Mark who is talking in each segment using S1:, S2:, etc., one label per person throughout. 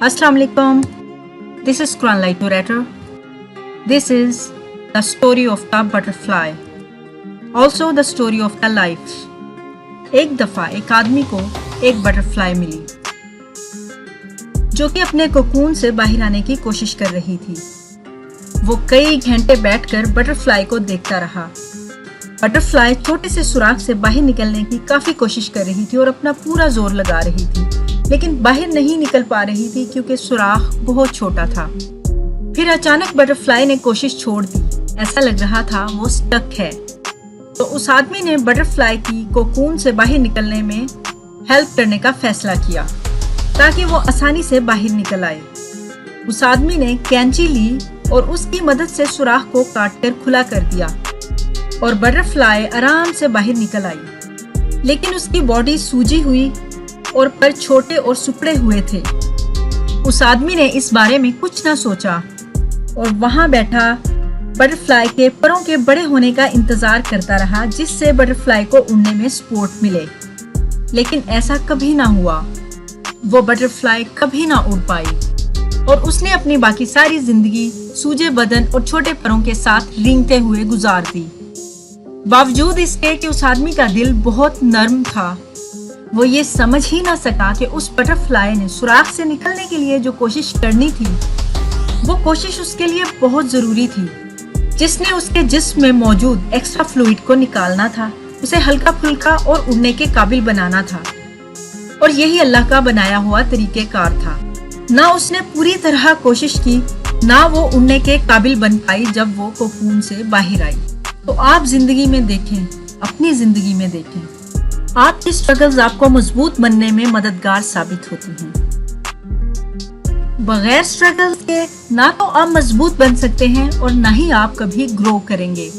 S1: Assalamu alaikum. This is Quran Light Narrator. This is the story of the butterfly. Also the story of the life. एक दफ़ा एक आदमी को एक butterfly मिली जो कि अपने कोकून से बाहर आने की कोशिश कर रही थी। वो कई घंटे बैठकर बटरफ्लाई को देखता रहा। बटरफ्लाई छोटे से सुराख से बाहर निकलने की काफ़ी कोशिश कर रही थी और अपना पूरा जोर लगा रही थी, लेकिन बाहर नहीं निकल पा रही थी क्योंकि सुराख बहुत छोटा था। फिर अचानक बटरफ्लाई ने कोशिश छोड़ दी। ऐसा लग रहा था वो स्टक है। तो उस आदमी ने बटरफ्लाई की कोकून से बाहर निकलने में हेल्प करने का फैसला किया ताकि वो आसानी से बाहर निकल आए। उस आदमी ने कैंची ली और उसकी मदद से सुराख को काटकर खुला कर दिया और बटरफ्लाई आराम से बाहर निकल आई, लेकिन उसकी बॉडी सूजी हुई और पर छोटे और सिकुड़े हुए थे। उस आदमी ने इस बारे में कुछ ना सोचा और वहां बैठा बटरफ्लाई के परों के बड़े होने का इंतजार करता रहा, जिससे बटरफ्लाई को उड़ने में सपोर्ट मिले। लेकिन ऐसा कभी ना हुआ। वो बटरफ्लाई कभी ना उड़ पाई और उसने अपनी बाकी सारी जिंदगी सूजे बदन और छोटे परों के साथ रेंगते हुए गुजार दी। बावजूद इसके कि उस आदमी का दिल बहुत नर्म था, वो ये समझ ही ना सका कि उस बटरफ्लाई ने सुराख से निकलने के लिए जो कोशिश करनी थी, वो कोशिश उसके लिए बहुत जरूरी थी, जिसने उसके जिस्म में मौजूद एक्स्ट्रा फ्लूइड को निकालना था, उसे हल्का फुल्का और उड़ने के काबिल बनाना था। और यही अल्लाह का बनाया हुआ तरीकेकार था। ना उसने पूरी तरह कोशिश की, ना वो उड़ने के काबिल बन पाई जब वो कोकून से बाहर आई। तो आप जिंदगी में देखें, अपनी जिंदगी में देखें, आपकी स्ट्रगल्स आपको मजबूत बनने में मददगार साबित होती हैं। बगैर स्ट्रगल्स के ना तो आप मजबूत बन सकते हैं और ना ही आप कभी ग्रो करेंगे।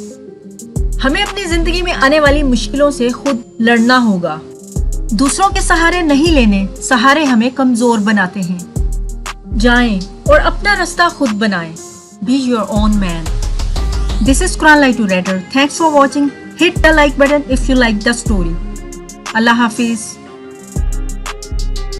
S1: हमें अपनी जिंदगी में आने वाली मुश्किलों से खुद लड़ना होगा। दूसरों के सहारे नहीं लेने, सहारे हमें कमजोर बनाते हैं। जाएं और अपना रास्ता खुद बनाएं। Be your own man. This is Quran Light Narrator. Thanks for watching. Hit the like button if you like the story. Allah Hafiz.